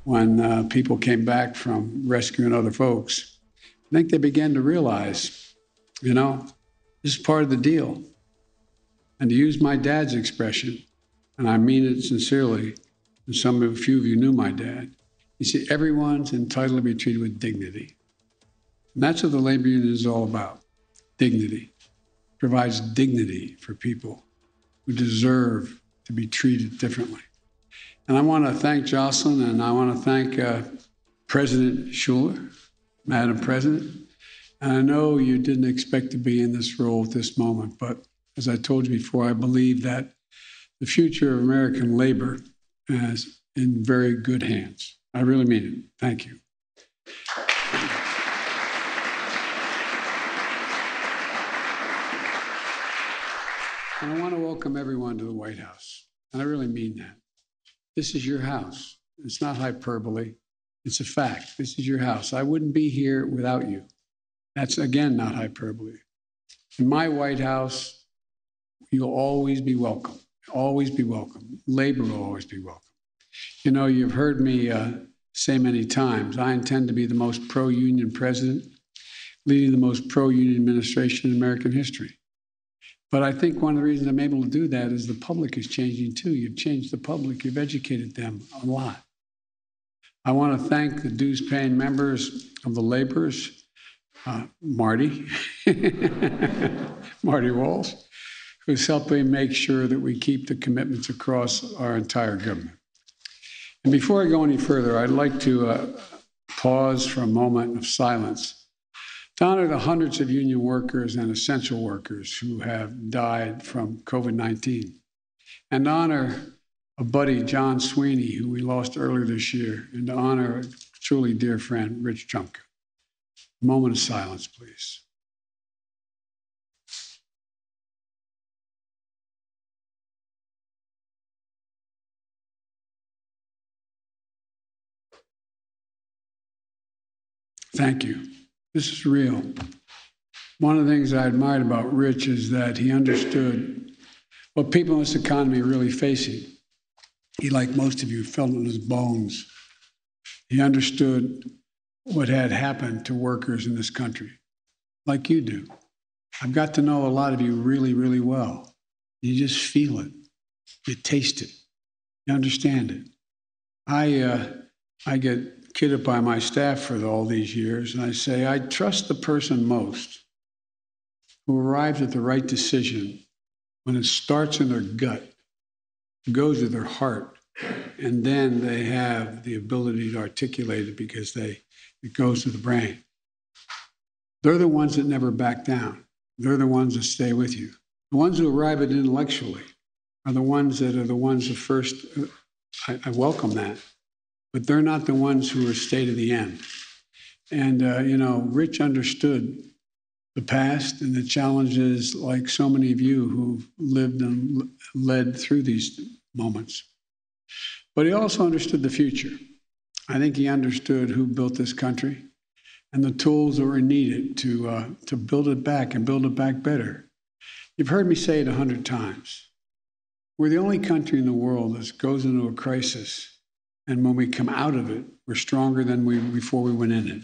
when people came back from rescuing other folks, I think they began to realize, this is part of the deal. And to use my dad's expression, and I mean it sincerely, and a few of you knew my dad, you see, everyone's entitled to be treated with dignity. And that's what the labor union is all about, dignity. It provides dignity for people who deserve to be treated differently. And I want to thank Jocelyn, and I want to thank President Schuler, Madam President. And I know you didn't expect to be in this role at this moment, but as I told you before, I believe that the future of American labor is in very good hands. I really mean it. Thank you. And I want to welcome everyone to the White House. And I really mean that. This is your house. It's not hyperbole. It's a fact. This is your house. I wouldn't be here without you. That's, again, not hyperbole. In my White House, you'll always be welcome. Always be welcome. Labor will always be welcome. You've heard me say many times, I intend to be the most pro-union president, leading the most pro-union administration in American history. But I think one of the reasons I'm able to do that is the public is changing too. You've changed the public. You've educated them a lot. I want to thank the dues-paying members of the laborers, Marty, Marty Walsh, who's helping make sure that we keep the commitments across our entire government. And before I go any further, I'd like to pause for a moment of silence to honor the hundreds of union workers and essential workers who have died from COVID-19, and to honor a buddy, John Sweeney, who we lost earlier this year, and to honor a truly dear friend, Rich Trumka. A moment of silence, please. Thank you. This is real. One of the things I admired about Rich is that he understood what people in this economy are really facing. He, like most of you, felt it in his bones. He understood what had happened to workers in this country, like you do. I've got to know a lot of you really, really well. You just feel it. You taste it. You understand it. I get kidded by my staff for all these years, and I say, I trust the person most who arrives at the right decision when it starts in their gut, goes to their heart, and then they have the ability to articulate it because it goes to the brain. They're the ones that never back down. They're the ones that stay with you. The ones who arrive at it intellectually are the ones that first, I welcome that, but they're not the ones who are stay to the end. And, Rich understood the past and the challenges like so many of you who've lived and led through these moments. But he also understood the future. I think he understood who built this country and the tools that were needed to build it back and build it back better. You've heard me say it 100 times. We're the only country in the world that goes into a crisis, and when we come out of it, we're stronger than before we went in it.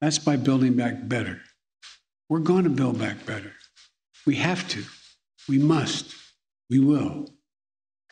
That's by building back better. We're going to build back better. We have to. We must. We will.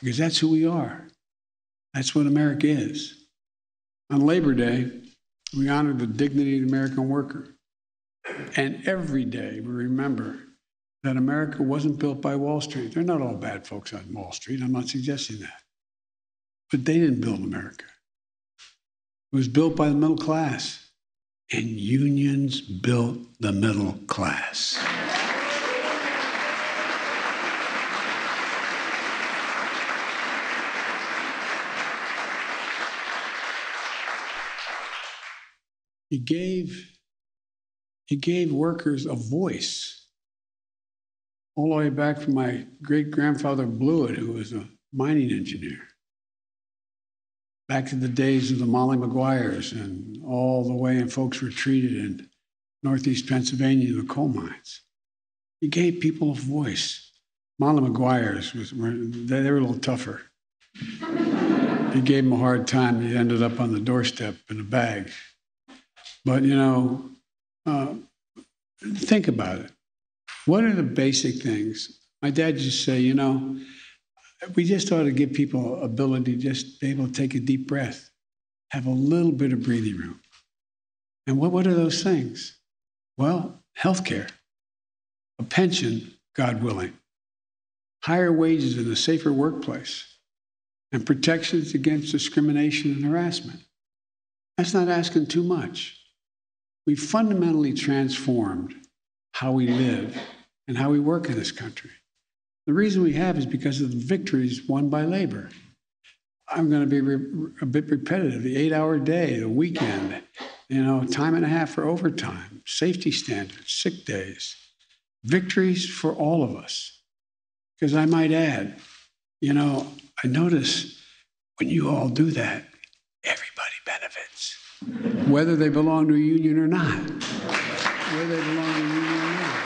Because that's who we are. That's what America is. On Labor Day, we honor the dignity of the American worker. And every day we remember that America wasn't built by Wall Street. They're not all bad folks on Wall Street. I'm not suggesting that. But they didn't build America. It was built by the middle class. And unions built the middle class. He gave workers a voice. All the way back from my great-grandfather Blewett, who was a mining engineer. Back to the days of the Molly Maguires and all the way and folks were treated in Northeast Pennsylvania in the coal mines. He gave people a voice. Molly Maguires, they were a little tougher. He gave him a hard time. He ended up on the doorstep in a bag. But, think about it. What are the basic things? My dad used to say, we just ought to give people ability to just be able to take a deep breath, have a little bit of breathing room. And what are those things? Well, healthcare, a pension, God willing, higher wages and a safer workplace, and protections against discrimination and harassment. That's not asking too much. We've fundamentally transformed how we live and how we work in this country. The reason we have is because of the victories won by labor. I'm going to be a bit repetitive. The 8-hour day, the weekend, time and a half for overtime, safety standards, sick days, victories for all of us. Because I might add, I notice when you all do that, everybody benefits, whether they belong to a union or not. Whether they belong to a union or not.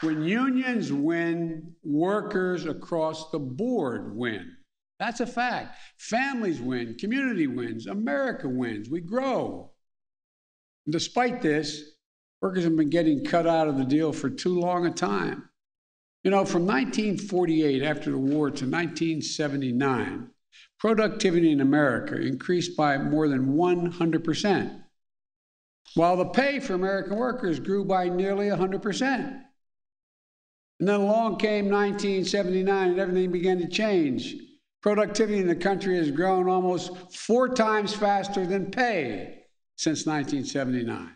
When unions win, workers across the board win. That's a fact. Families win, community wins, America wins, we grow. And despite this, workers have been getting cut out of the deal for too long a time. From 1948, after the war, to 1979, productivity in America increased by more than 100%, while the pay for American workers grew by nearly 100%. And then along came 1979 and everything began to change. Productivity in the country has grown almost 4 times faster than pay since 1979.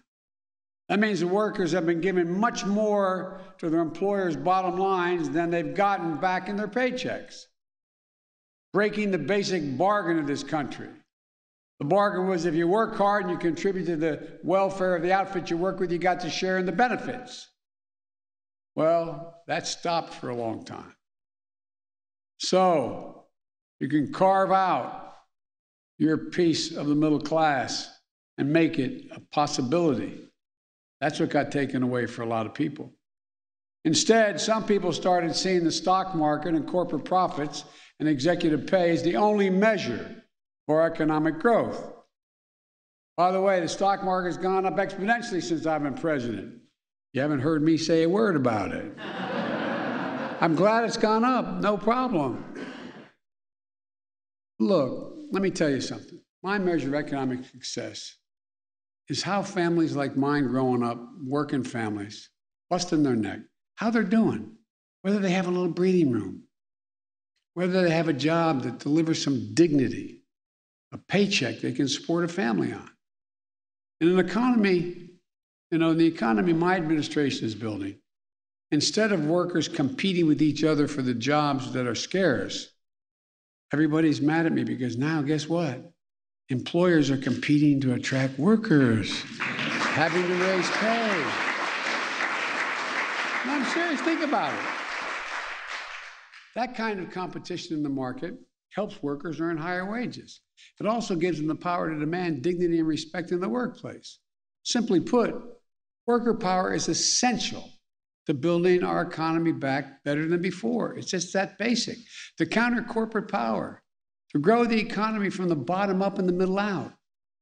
That means the workers have been given much more to their employers' bottom lines than they've gotten back in their paychecks, breaking the basic bargain of this country. The bargain was if you work hard and you contribute to the welfare of the outfit you work with, you got to share in the benefits. Well, that stopped for a long time. So you can carve out your piece of the middle class and make it a possibility. That's what got taken away for a lot of people. Instead, some people started seeing the stock market and corporate profits and executive pay as the only measure for economic growth. By the way, the stock market's gone up exponentially since I've been president. You haven't heard me say a word about it. I'm glad it's gone up, no problem. Look, let me tell you something. My measure of economic success is how families like mine growing up, working families, busting their neck, how they're doing, whether they have a little breathing room, whether they have a job that delivers some dignity, a paycheck they can support a family on. In an economy, the economy my administration is building, instead of workers competing with each other for the jobs that are scarce, everybody's mad at me because now, guess what? Employers are competing to attract workers, having to raise pay. No, I'm serious, think about it. That kind of competition in the market helps workers earn higher wages. It also gives them the power to demand dignity and respect in the workplace. Simply put, worker power is essential to building our economy back better than before. It's just that basic. To counter corporate power, to grow the economy from the bottom up and the middle out.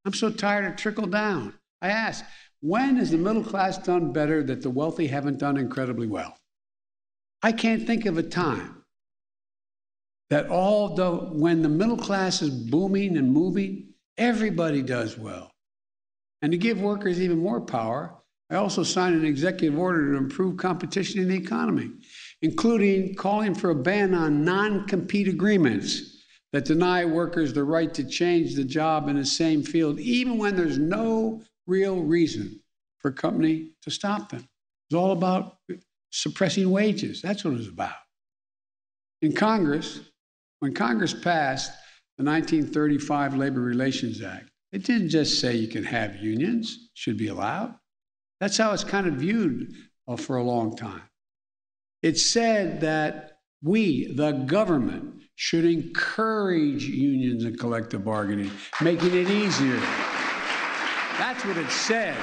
I'm so tired of trickle down. I ask, when has the middle class done better that the wealthy haven't done incredibly well? I can't think of a time that when the middle class is booming and moving, everybody does well. And to give workers even more power, I also signed an executive order to improve competition in the economy, including calling for a ban on non-compete agreements that deny workers the right to change the job in the same field, even when there's no real reason for a company to stop them. It's all about suppressing wages. That's what it was about. In Congress, when Congress passed the 1935 Labor Relations Act, it didn't just say you can have unions, should be allowed. That's how it's kind of viewed for a long time. It said that we, the government, should encourage unions and collective bargaining, making it easier. That's what it said.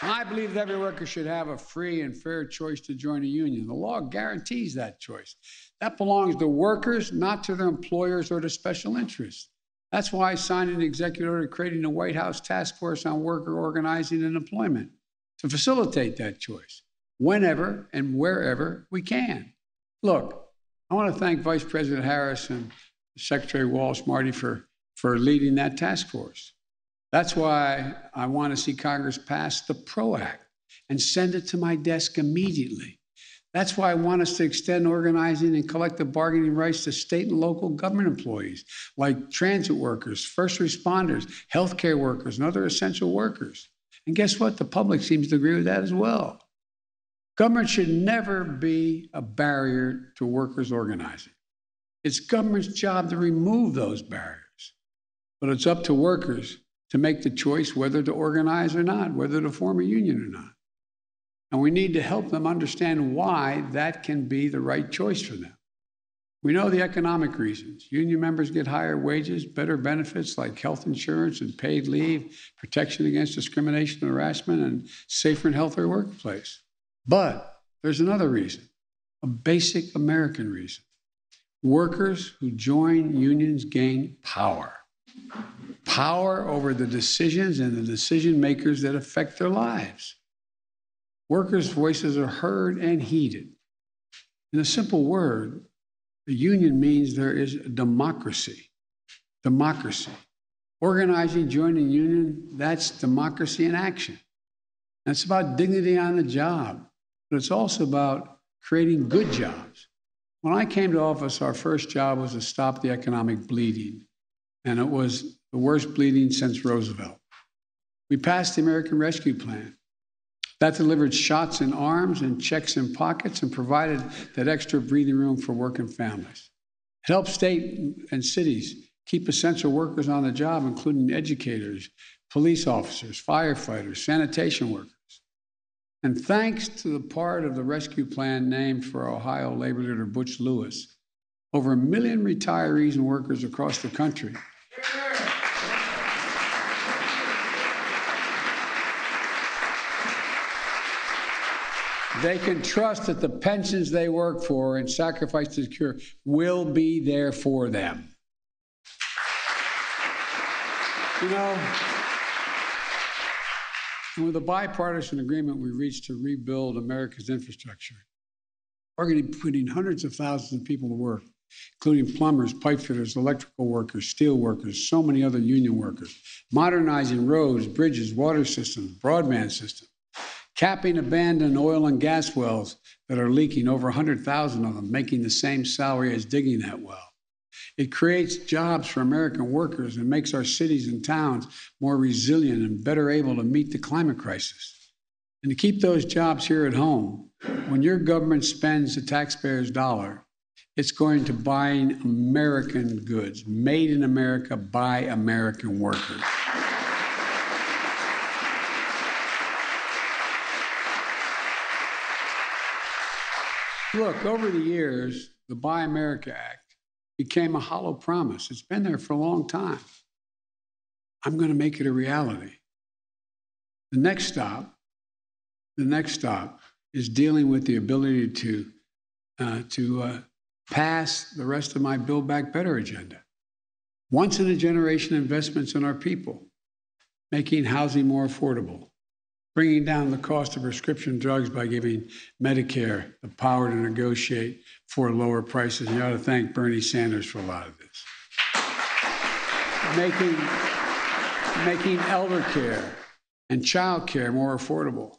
And I believe that every worker should have a free and fair choice to join a union. The law guarantees that choice. That belongs to workers, not to their employers or to special interests. That's why I signed an executive order creating a White House task force on worker organizing and employment to facilitate that choice whenever and wherever we can. Look, I want to thank Vice President Harris and Secretary Walsh, Marty, for leading that task force. That's why I want to see Congress pass the PRO Act and send it to my desk immediately. That's why I want us to extend organizing and collective bargaining rights to state and local government employees like transit workers, first responders, healthcare workers, and other essential workers. And guess what? The public seems to agree with that as well. Government should never be a barrier to workers organizing. It's government's job to remove those barriers. But it's up to workers to make the choice whether to organize or not, whether to form a union or not. And we need to help them understand why that can be the right choice for them. We know the economic reasons. Union members get higher wages, better benefits like health insurance and paid leave, protection against discrimination and harassment, and safer and healthier workplace. But there's another reason, a basic American reason. Workers who join unions gain power. Power over the decisions and the decision makers that affect their lives. Workers' voices are heard and heeded. In a simple word, the union means there is a democracy. Democracy. Organizing, joining a union, that's democracy in action. And it's about dignity on the job, but it's also about creating good jobs. When I came to office, our first job was to stop the economic bleeding, and it was the worst bleeding since Roosevelt. We passed the American Rescue Plan. That delivered shots in arms and checks in pockets and provided that extra breathing room for working families. It helped state and cities keep essential workers on the job, including educators, police officers, firefighters, sanitation workers. And thanks to the part of the rescue plan named for Ohio labor leader Butch Lewis, over 1 million retirees and workers across the country they can trust that the pensions they work for and sacrifice to secure will be there for them. You know, and with a bipartisan agreement we reached to rebuild America's infrastructure, we're going to be putting hundreds of thousands of people to work, including plumbers, pipe fitters, electrical workers, steel workers, so many other union workers, modernizing roads, bridges, water systems, broadband systems, capping abandoned oil and gas wells that are leaking, over 100,000 of them, making the same salary as digging that well. It creates jobs for American workers and makes our cities and towns more resilient and better able to meet the climate crisis. And to keep those jobs here at home, when your government spends the taxpayer's dollar, it's going to buying American goods, made in America by American workers. Look, over the years, the Buy America Act became a hollow promise. It's been there for a long time. I'm going to make it a reality. The next stop is dealing with the ability to pass the rest of my Build Back Better agenda. Once in a generation investments in our people, making housing more affordable, bringing down the cost of prescription drugs by giving Medicare the power to negotiate for lower prices. You ought to thank Bernie Sanders for a lot of this. Making elder care and child care more affordable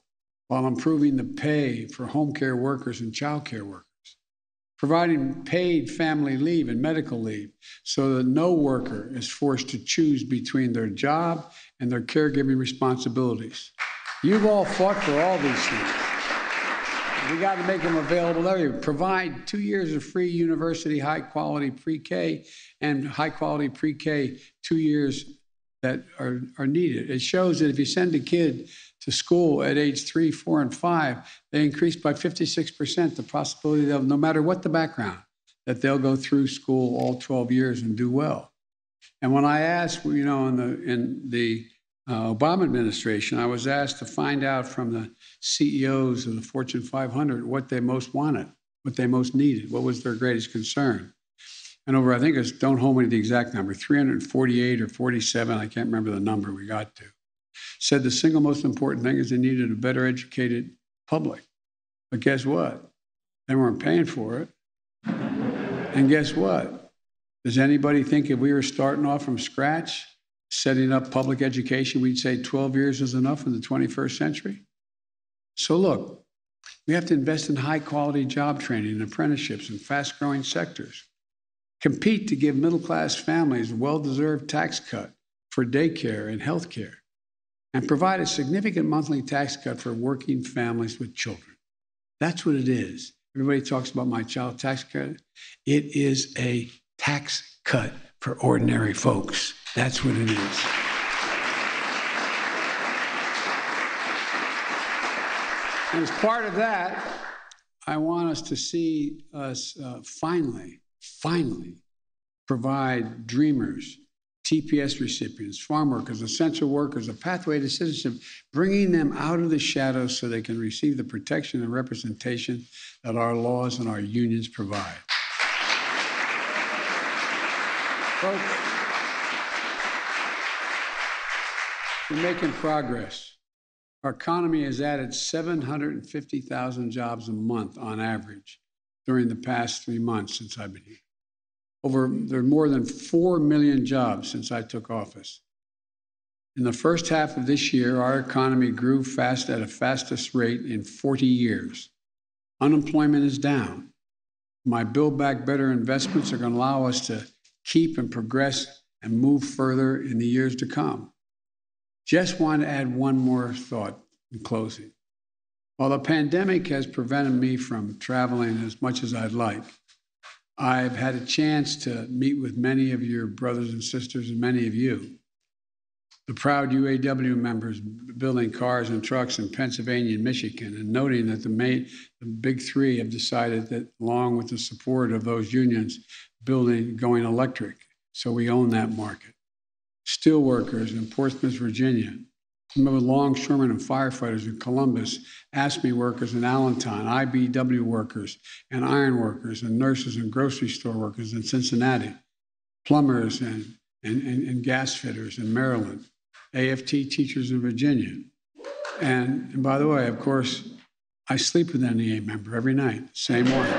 while improving the pay for home care workers and child care workers. Providing paid family leave and medical leave so that no worker is forced to choose between their job and their caregiving responsibilities. You've all fought for all these things. We got to make them available everywhere. Provide 2 years of free university high-quality pre-K and high-quality pre-K 2 years that are needed. It shows that if you send a kid to school at age 3, 4, and 5, they increase by 56% the possibility of, no matter what the background, that they'll go through school all 12 years and do well. And when I asked, you know, in the Obama administration, I was asked to find out from the CEOs of the Fortune 500 what they most wanted, what they most needed, what was their greatest concern. And over, I think it's, don't hold me to the exact number, 348 or 47, I can't remember the number we got to, said the single most important thing is they needed a better educated public. But guess what? They weren't paying for it. And guess what? Does anybody think if we were starting off from scratch, setting up public education, we'd say 12 years is enough in the 21st century? So look, we have to invest in high quality job training and apprenticeships in fast growing sectors. Compete to give middle class families a well-deserved tax cut for daycare and health care, and provide a significant monthly tax cut for working families with children. That's what it is. Everybody talks about my child tax credit. It is a tax cut for ordinary folks. That's what it is. And as part of that, I want us to see us finally provide dreamers, TPS recipients, farm workers, essential workers, a pathway to citizenship, bringing them out of the shadows so they can receive the protection and representation that our laws and our unions provide. Folks, we're making progress. Our economy has added 750,000 jobs a month on average during the past 3 months since I've been here. There are more than 4 million jobs since I took office. In the first half of this year, our economy grew fast at a fastest rate in 40 years. Unemployment is down. My Build Back Better investments are going to allow us to keep and progress and move further in the years to come. Just want to add one more thought in closing. While the pandemic has prevented me from traveling as much as I'd like, I've had a chance to meet with many of your brothers and sisters and many of you, the proud UAW members building cars and trucks in Pennsylvania and Michigan, and noting that the big three have decided that, along with the support of those unions, going electric. So we own that market. Steelworkers in Portsmouth, Virginia, longshoremen and firefighters in Columbus, ASME workers in Allentown, IBW workers and iron workers and nurses and grocery store workers in Cincinnati, plumbers and gas fitters in Maryland, AFT teachers in Virginia. And by the way, of course, I sleep with an NEA member every night, same one.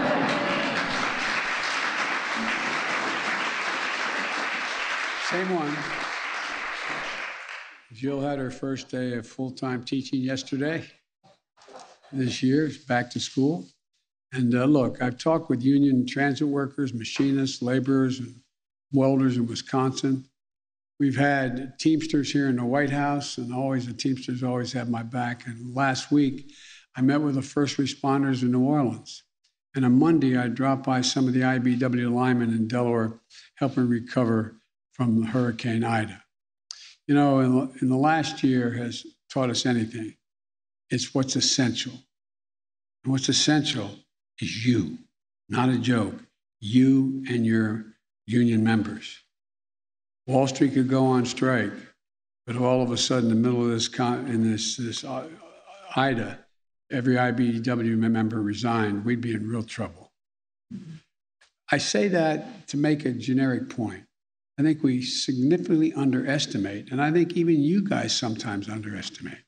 Same one. Jill had her first day of full-time teaching yesterday. This year, it's back to school. And look, I've talked with union transit workers, machinists, laborers, and welders in Wisconsin. We've had Teamsters here in the White House, and the Teamsters always have my back. And last week, I met with the first responders in New Orleans. And on Monday, I dropped by some of the IBW linemen in Delaware, helping recover from Hurricane Ida. You know, in the last year has taught us anything. It's what's essential. And what's essential is you, not a joke, you and your union members. Wall Street could go on strike, but all of a sudden, in the middle of this Ida, every IBEW member resigned, we'd be in real trouble. I say that to make a generic point. I think we significantly underestimate, and I think even you guys sometimes underestimate,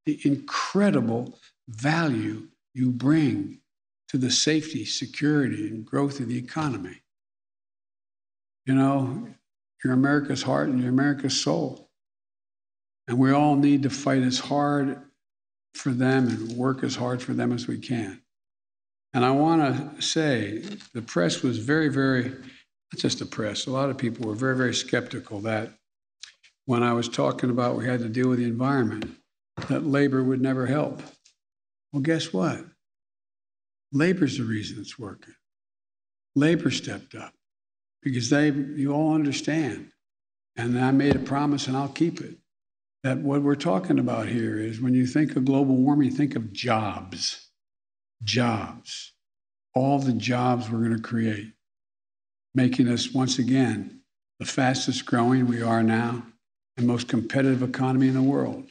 the incredible value you bring to the safety, security, and growth of the economy. You know, you're America's heart and you're America's soul. And we all need to fight as hard for them and work as hard for them as we can. And I want to say the press was very, not just the press, a lot of people were very, very skeptical that when I was talking about we had to deal with the environment, that labor would never help. Well, guess what? Labor's the reason it's working. Labor stepped up because you all understand. And I made a promise and I'll keep it, that what we're talking about here is when you think of global warming, think of jobs. Jobs. All the jobs we're going to create, making us once again the fastest growing we are now, and most competitive economy in the world.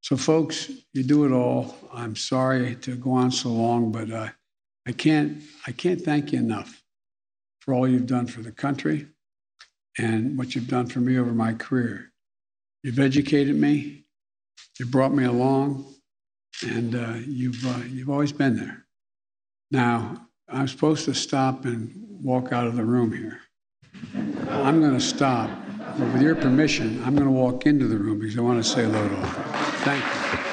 So, folks, you do it all. I'm sorry to go on so long, but I can't thank you enough for all you've done for the country and what you've done for me over my career. You've educated me, you brought me along, and you've always been there. Now, I'm supposed to stop and walk out of the room here. I'm going to stop, but with your permission, I'm going to walk into the room because I want to say hello to all. Thank you.